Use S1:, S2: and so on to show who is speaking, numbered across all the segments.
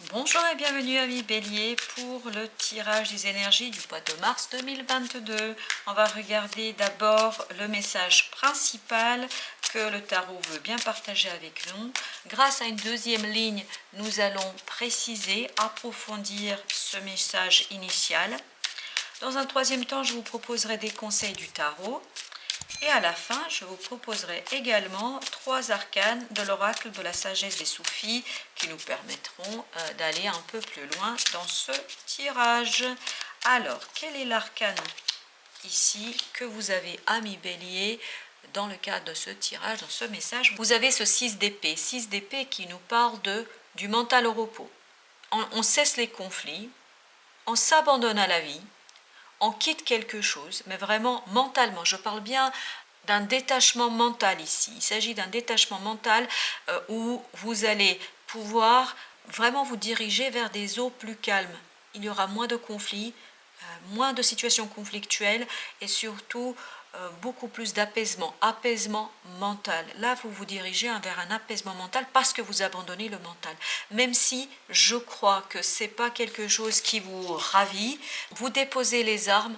S1: Bonjour et bienvenue amis Bélier pour le tirage des énergies du mois de mars 2022. On va regarder d'abord le message principal que le tarot veut bien partager avec nous. Grâce à une deuxième ligne, nous allons préciser, approfondir ce message initial. Dans un troisième temps, je vous proposerai des conseils du tarot. Et à la fin, je vous proposerai également 3 arcanes de l'oracle de la sagesse des soufis qui nous permettront d'aller un peu plus loin dans ce tirage. Alors, quel est l'arcane ici que vous avez, ami Bélier, dans le cadre de ce tirage, dans ce message? Vous avez ce 6 d'épée. 6 d'épée qui nous parle du mental au repos. On cesse les conflits, on s'abandonne à la vie, on quitte quelque chose, mais vraiment mentalement. Je parle bien d'un détachement mental ici. Il s'agit d'un détachement mental où vous allez pouvoir vraiment vous diriger vers des eaux plus calmes. Il y aura moins de conflits, moins de situations conflictuelles et surtout beaucoup plus d'apaisement, apaisement mental. Là, vous vous dirigez vers un apaisement mental parce que vous abandonnez le mental. Même si je crois que ce n'est pas quelque chose qui vous ravit, vous déposez les armes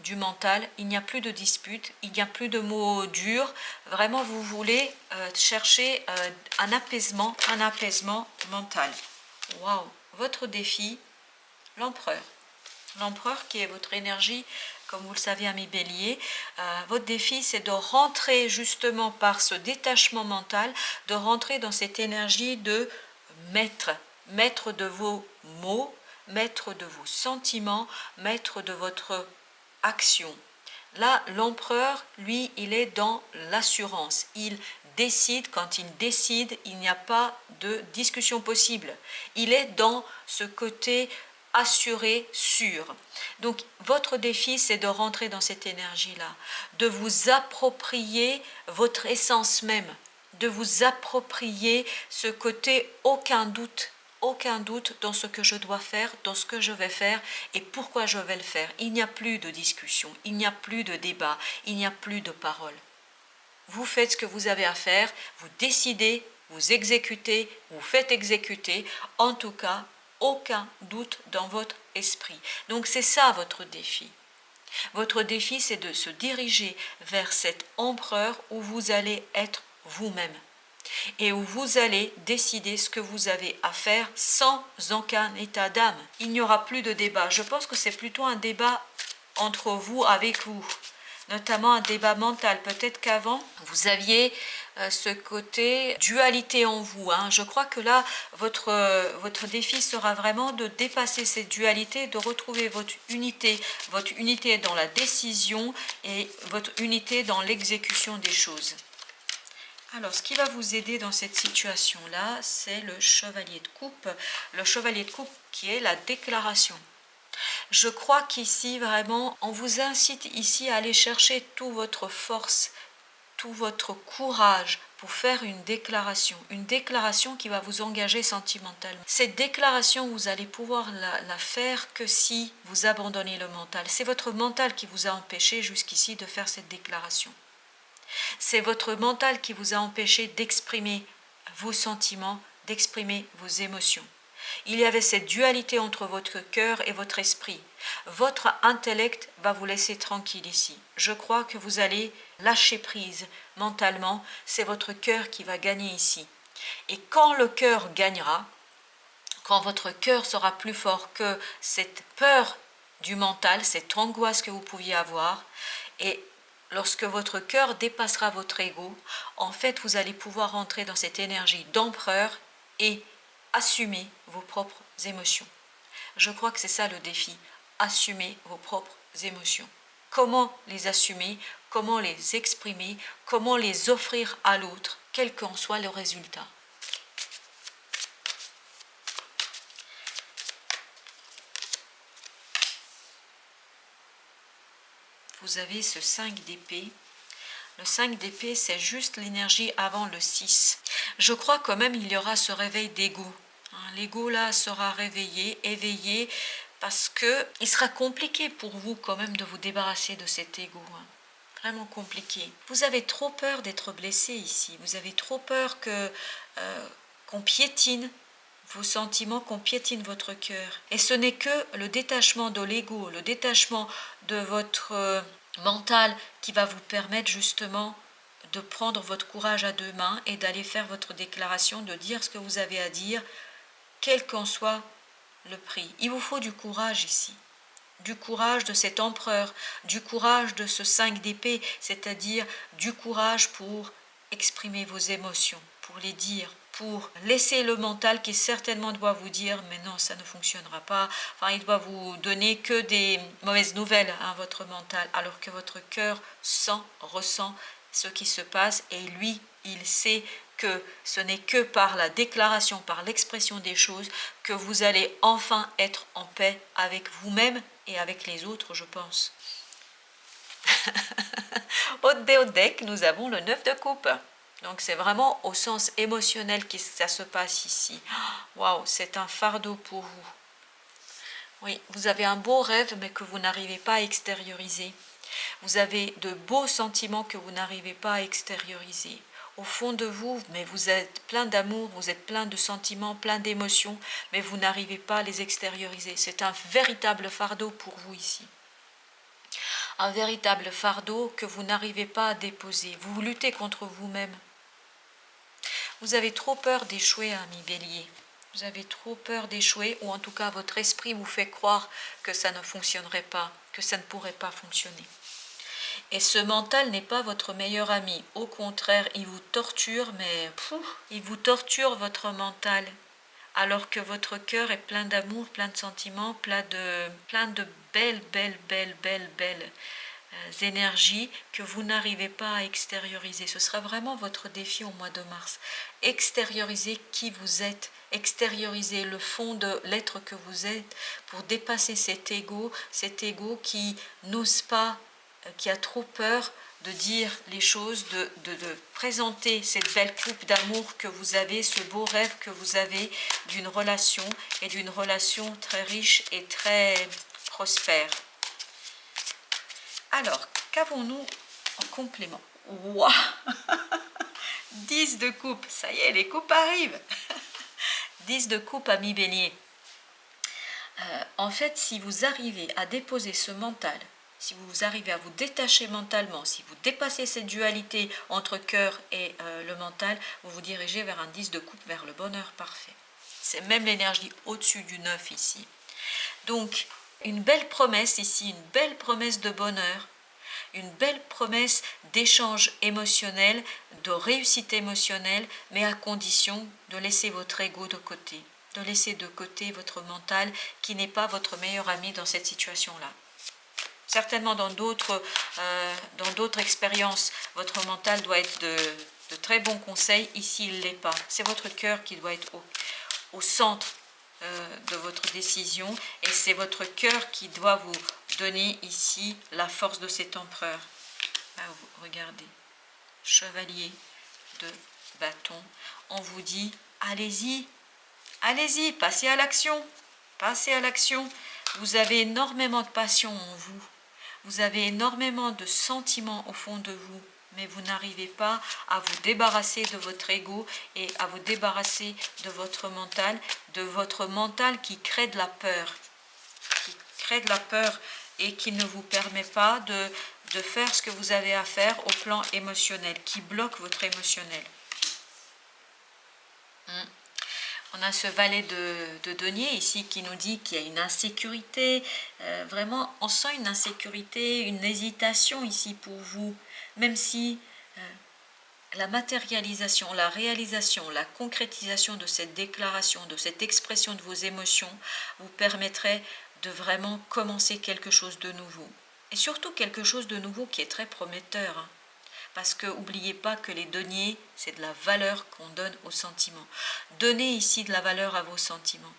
S1: du mental, il n'y a plus de dispute, il n'y a plus de mots durs. Vraiment, vous voulez chercher un apaisement mental. Waouh! Votre défi, l'empereur. L'empereur qui est votre énergie, comme vous le savez, ami Bélier, votre défi c'est de rentrer justement par ce détachement mental, de rentrer dans cette énergie de maître de vos mots, maître de vos sentiments, maître de votre action. Là, l'empereur, lui, il est dans l'assurance. Il décide, quand il décide, il n'y a pas de discussion possible. Il est dans ce côté assuré, sûr. Donc, votre défi, c'est de rentrer dans cette énergie-là, de vous approprier votre essence même, de vous approprier ce côté aucun doute dans ce que je dois faire, dans ce que je vais faire et pourquoi je vais le faire. Il n'y a plus de discussion, il n'y a plus de débat, il n'y a plus de parole. Vous faites ce que vous avez à faire, vous décidez, vous exécutez, vous faites exécuter. En tout cas, aucun doute dans votre esprit. Donc c'est ça votre défi. Votre défi, c'est de se diriger vers cet empereur où vous allez être vous-même et où vous allez décider ce que vous avez à faire sans aucun état d'âme. Il n'y aura plus de débat. Je pense que c'est plutôt un débat entre vous, avec vous, notamment un débat mental. Peut-être qu'avant, vous aviez ce côté dualité en vous. Je crois que là, votre défi sera vraiment de dépasser cette dualité, de retrouver votre unité dans la décision et votre unité dans l'exécution des choses. Alors, ce qui va vous aider dans cette situation-là, c'est le chevalier de coupe. Le chevalier de coupe qui est la déclaration. Je crois qu'ici, vraiment, on vous incite ici à aller chercher toute votre force, tout votre courage pour faire une déclaration qui va vous engager sentimentalement. Cette déclaration, vous allez pouvoir la faire que si vous abandonnez le mental. C'est votre mental qui vous a empêché jusqu'ici de faire cette déclaration. C'est votre mental qui vous a empêché d'exprimer vos sentiments, d'exprimer vos émotions. Il y avait cette dualité entre votre cœur et votre esprit. Votre intellect va vous laisser tranquille ici. Je crois que vous allez lâcher prise mentalement. C'est votre cœur qui va gagner ici. Et quand le cœur gagnera, quand votre cœur sera plus fort que cette peur du mental, cette angoisse que vous pouviez avoir, et lorsque votre cœur dépassera votre ego, en fait, vous allez pouvoir entrer dans cette énergie d'empereur et assumer vos propres émotions. Je crois que c'est ça le défi, assumer vos propres émotions. Comment les assumer, comment les exprimer, comment les offrir à l'autre, quel qu'en soit le résultat. Vous avez ce 5 d'épée. Le 5 d'épée, c'est juste l'énergie avant le 6. Je crois quand même il y aura ce réveil d'ego. L'ego là sera réveillé, éveillé, parce que il sera compliqué pour vous quand même de vous débarrasser de cet ego. Vraiment compliqué. Vous avez trop peur d'être blessé ici. Vous avez trop peur qu'on piétine vos sentiments, qu'on piétine votre cœur. Et ce n'est que le détachement de l'ego, le détachement de votre mental qui va vous permettre justement de prendre votre courage à deux mains et d'aller faire votre déclaration, de dire ce que vous avez à dire, quel qu'en soit le prix. Il vous faut du courage ici. Du courage de cet empereur, du courage de ce 5 d'épée, c'est-à-dire du courage pour exprimer vos émotions, pour les dire, pour laisser le mental qui certainement doit vous dire mais non, ça ne fonctionnera pas, enfin il doit vous donner que des mauvaises nouvelles à votre mental, alors que votre cœur sent, ressent ce qui se passe et lui, il sait que ce n'est que par la déclaration, par l'expression des choses que vous allez enfin être en paix avec vous-même et avec les autres, je pense. Au deck, nous avons le 9 de coupe. Donc c'est vraiment au sens émotionnel que ça se passe ici. Waouh, c'est un fardeau pour vous. Oui, vous avez un beau rêve mais que vous n'arrivez pas à extérioriser. Vous avez de beaux sentiments que vous n'arrivez pas à extérioriser. Au fond de vous, mais vous êtes plein d'amour, vous êtes plein de sentiments, plein d'émotions, mais vous n'arrivez pas à les extérioriser. C'est un véritable fardeau pour vous ici. Un véritable fardeau que vous n'arrivez pas à déposer. Vous luttez contre vous-même. Vous avez trop peur d'échouer, ami Bélier. Vous avez trop peur d'échouer, ou en tout cas votre esprit vous fait croire que ça ne fonctionnerait pas, que ça ne pourrait pas fonctionner. Et ce mental n'est pas votre meilleur ami. Au contraire, il vous torture, mais il vous torture votre mental. Alors que votre cœur est plein d'amour, plein de sentiments, plein de belles énergies que vous n'arrivez pas à extérioriser. Ce sera vraiment votre défi au mois de mars. Extérioriser qui vous êtes, extérioriser le fond de l'être que vous êtes pour dépasser cet ego qui n'ose pas, qui a trop peur de dire les choses, de présenter cette belle coupe d'amour que vous avez, ce beau rêve que vous avez d'une relation, et d'une relation très riche et très prospère. Alors, qu'avons-nous en complément? Waouh 10 de coupe, ça y est, les coupes arrivent. 10 de coupe, ami Bélier. En fait, si vous arrivez à déposer ce mental, si vous arrivez à vous détacher mentalement, si vous dépassez cette dualité entre cœur et le mental, vous vous dirigez vers un 10 de coupe, vers le bonheur parfait. C'est même l'énergie au-dessus du 9 ici. Donc, une belle promesse ici, une belle promesse de bonheur, une belle promesse d'échange émotionnel, de réussite émotionnelle, mais à condition de laisser votre ego de côté, de laisser de côté votre mental qui n'est pas votre meilleur ami dans cette situation-là. Certainement dans d'autres expériences, votre mental doit être de très bons conseils. Ici, il ne l'est pas. C'est votre cœur qui doit être au centre de votre décision, et c'est votre cœur qui doit vous donner ici la force de cet empereur. Là, regardez, chevalier de bâton, on vous dit allez-y, allez-y, passez à l'action, passez à l'action. Vous avez énormément de passion en vous, vous avez énormément de sentiments au fond de vous, mais vous n'arrivez pas à vous débarrasser de votre ego et à vous débarrasser de votre mental qui crée de la peur, et qui ne vous permet pas de faire ce que vous avez à faire au plan émotionnel, qui bloque votre émotionnel. On a ce valet de denier ici qui nous dit qu'il y a une insécurité, vraiment on sent une insécurité, une hésitation ici pour vous, même si la matérialisation, la réalisation, la concrétisation de cette déclaration, de cette expression de vos émotions vous permettrait de vraiment commencer quelque chose de nouveau. Et surtout quelque chose de nouveau qui est très prometteur, hein. Parce que n'oubliez pas que les deniers, c'est de la valeur qu'on donne aux sentiments. Donnez ici de la valeur à vos sentiments.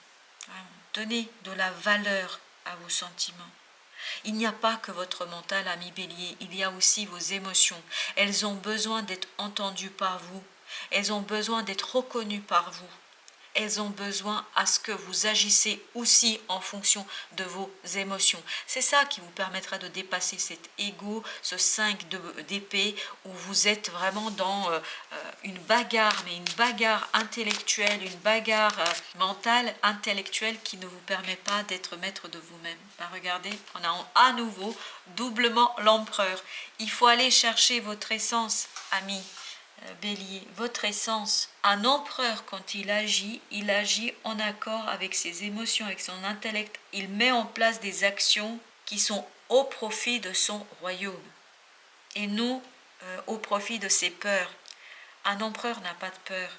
S1: Donnez de la valeur à vos sentiments. Il n'y a pas que votre mental, ami Bélier, il y a aussi vos émotions. Elles ont besoin d'être entendues par vous. Elles ont besoin d'être reconnues par vous. elles ont besoin à ce que vous agissez aussi en fonction de vos émotions. C'est ça qui vous permettra de dépasser cet ego, ce 5 d'épée, où vous êtes vraiment dans une bagarre, mais une bagarre intellectuelle, une bagarre mentale, intellectuelle, qui ne vous permet pas d'être maître de vous-même. Ben, regardez, on a à nouveau doublement l'empereur. Il faut aller chercher votre essence, amis. Bélier, votre essence. Un empereur, quand il agit en accord avec ses émotions, avec son intellect. Il met en place des actions qui sont au profit de son royaume et non au profit de ses peurs. Un empereur n'a pas de peur.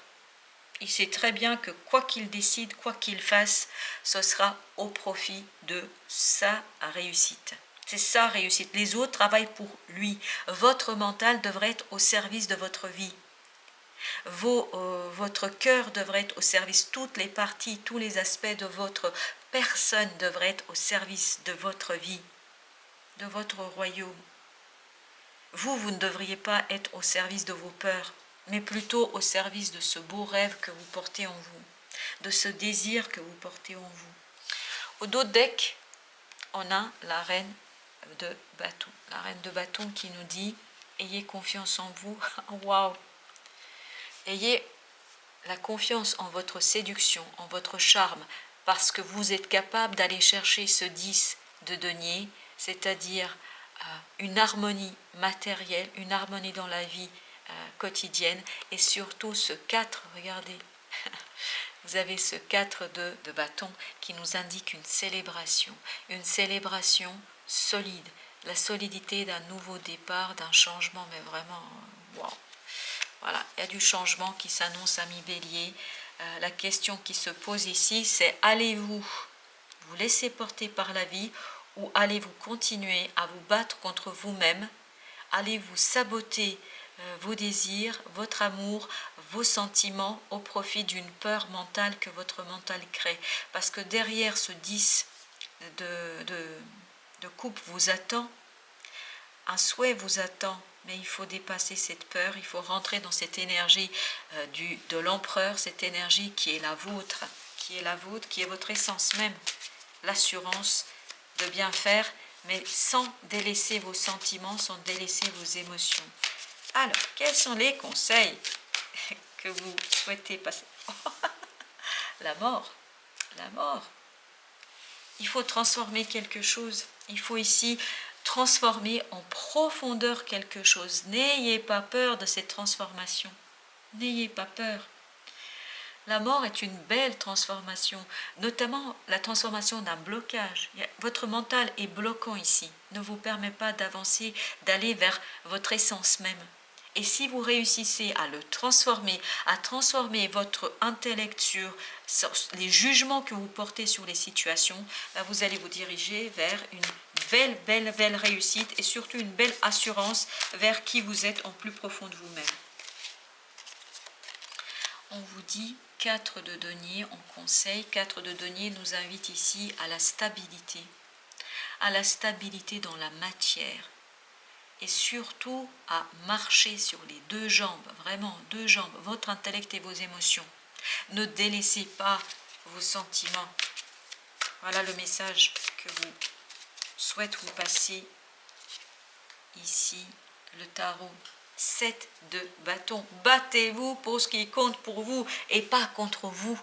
S1: Il sait très bien que quoi qu'il décide, quoi qu'il fasse, ce sera au profit de sa réussite. C'est sa réussite. Les autres travaillent pour lui. Votre mental devrait être au service de votre vie. Votre cœur devrait être au service. Toutes les parties, tous les aspects de votre personne devraient être au service de votre vie, de votre royaume. Vous ne devriez pas être au service de vos peurs, mais plutôt au service de ce beau rêve que vous portez en vous, de ce désir que vous portez en vous. Au dos de deck, on a la reine de bâton. La reine de bâton qui nous dit « Ayez confiance en vous ». Waouh! Ayez la confiance en votre séduction, en votre charme, parce que vous êtes capable d'aller chercher ce 10 de denier, c'est-à-dire une harmonie matérielle, une harmonie dans la vie quotidienne, et surtout ce 4, regardez, vous avez ce 4 de bâton qui nous indique une célébration solide, la solidité d'un nouveau départ, d'un changement, mais vraiment, waouh. Voilà, il y a du changement qui s'annonce, amis Bélier. La question qui se pose ici, c'est allez-vous vous laisser porter par la vie ou allez-vous continuer à vous battre contre vous-même? Allez-vous saboter vos désirs, votre amour, vos sentiments au profit d'une peur mentale que votre mental crée? Parce que derrière ce 10 de coupe vous attend, un souhait vous attend, mais il faut dépasser cette peur, il faut rentrer dans cette énergie de l'empereur, cette énergie qui est la vôtre, qui est votre essence même, l'assurance de bien faire, mais sans délaisser vos sentiments, sans délaisser vos émotions. Alors, quels sont les conseils que vous souhaitez passer? La mort, la mort. Il faut transformer quelque chose, il faut ici transformer en profondeur quelque chose. N'ayez pas peur de cette transformation. N'ayez pas peur. La mort est une belle transformation, notamment la transformation d'un blocage. Votre mental est bloquant ici, ne vous permet pas d'avancer, d'aller vers votre essence même. Et si vous réussissez à le transformer, à transformer votre intellect sur les jugements que vous portez sur les situations, vous allez vous diriger vers une belle réussite et surtout une belle assurance vers qui vous êtes en plus profond de vous-même. On vous dit 4 de denier en conseil. 4 de denier nous invite ici à la stabilité dans la matière. Et surtout à marcher sur les 2 jambes, vraiment 2 jambes, votre intellect et vos émotions. Ne délaissez pas vos sentiments. Voilà le message que vous souhaite vous passer ici, le tarot. 7 de bâton. Battez-vous pour ce qui compte pour vous et pas contre vous.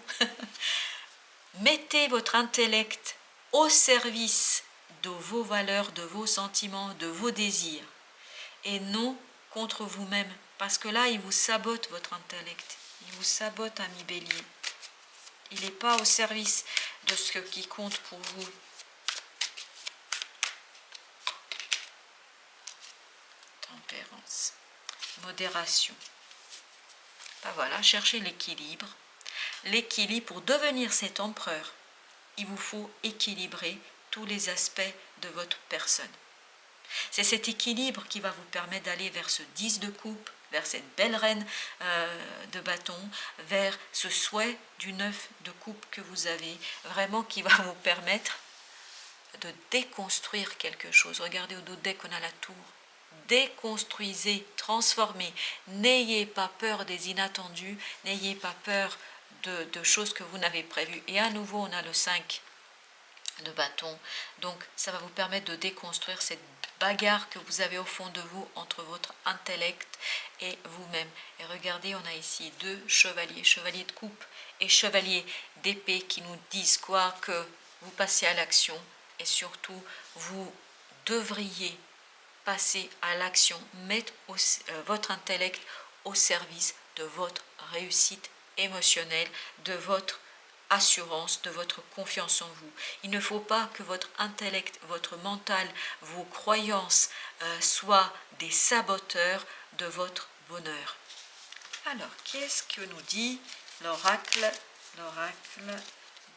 S1: Mettez votre intellect au service de vos valeurs, de vos sentiments, de vos désirs. Et non contre vous-même, parce que là, il vous sabote votre intellect. Il vous sabote, ami Bélier. Il n'est pas au service de ce qui compte pour vous. Tempérance. Modération. Ben voilà, cherchez l'équilibre. L'équilibre, pour devenir cet empereur, il vous faut équilibrer tous les aspects de votre personne. C'est cet équilibre qui va vous permettre d'aller vers ce 10 de coupe, vers cette belle reine de bâton, vers ce souhait du 9 de coupe que vous avez, vraiment qui va vous permettre de déconstruire quelque chose. Regardez au dos de deck, on a la tour. Déconstruisez, transformez. N'ayez pas peur des inattendus, n'ayez pas peur de choses que vous n'avez prévues. Et à nouveau, on a le 5 de bâton. Donc, ça va vous permettre de déconstruire cette bagarre que vous avez au fond de vous entre votre intellect et vous-même. Et regardez, on a ici 2 chevaliers, chevalier de coupe et chevalier d'épée, qui nous disent quoi? Que vous passez à l'action et surtout, vous devriez passer à l'action, mettre votre intellect au service de votre réussite émotionnelle, de votre assurance, de votre confiance en vous. Il ne faut pas que votre intellect, votre mental, vos croyances soient des saboteurs de votre bonheur. Alors, qu'est-ce que nous dit l'oracle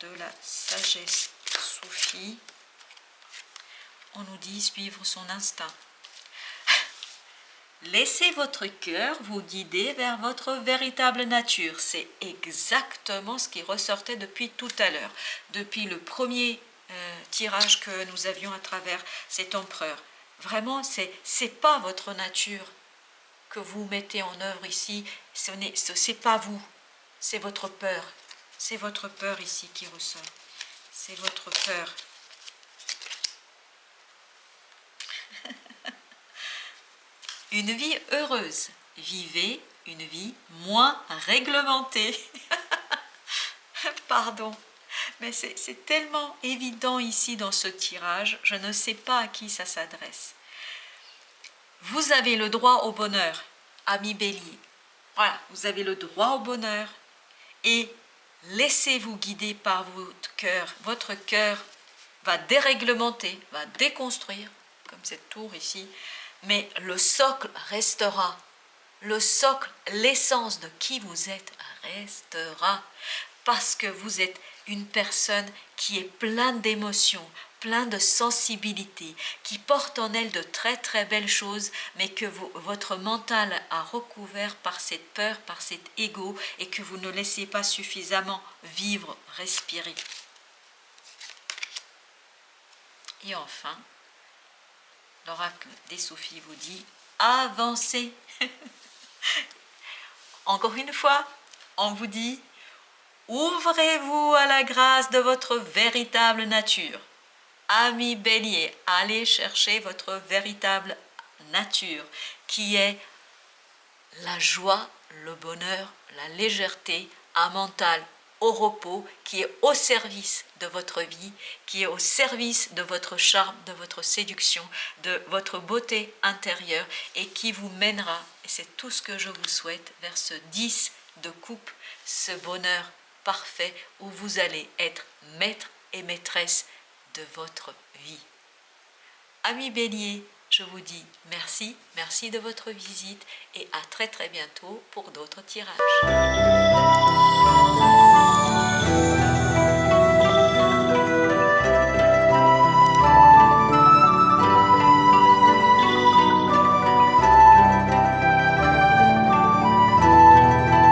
S1: de la sagesse soufie? On nous dit suivre son instinct. Laissez votre cœur vous guider vers votre véritable nature. C'est exactement ce qui ressortait depuis tout à l'heure, depuis le premier tirage que nous avions à travers cet empereur. Vraiment, c'est pas votre nature que vous mettez en œuvre ici, c'est pas vous, c'est votre peur. C'est votre peur ici qui ressort. C'est votre peur. Une vie heureuse. Vivez une vie moins réglementée. Pardon, mais c'est tellement évident ici dans ce tirage, je ne sais pas à qui ça s'adresse. Vous avez le droit au bonheur, ami Bélier. Voilà, vous avez le droit au bonheur et laissez-vous guider par votre cœur. Votre cœur va déréglementer, va déconstruire, comme cette tour ici, mais le socle restera. Le socle, l'essence de qui vous êtes restera, parce que vous êtes une personne qui est pleine d'émotions, plein de sensibilité, qui porte en elle de très très belles choses, mais que votre mental a recouvert par cette peur, par cet ego, et que vous ne laissez pas suffisamment vivre, respirer. Et enfin, l'oracle des soufis vous dit « Avancez !» Encore une fois, on vous dit « Ouvrez-vous à la grâce de votre véritable nature ». Ami Bélier, allez chercher votre véritable nature, qui est la joie, le bonheur, la légèreté, un mental au repos, qui est au service de votre vie, qui est au service de votre charme, de votre séduction, de votre beauté intérieure, et qui vous mènera, et c'est tout ce que je vous souhaite, vers ce 10 de coupe, ce bonheur parfait où vous allez être maître et maîtresse de votre vie. Amis Bélier, je vous dis merci, merci de votre visite et à très très bientôt pour d'autres tirages.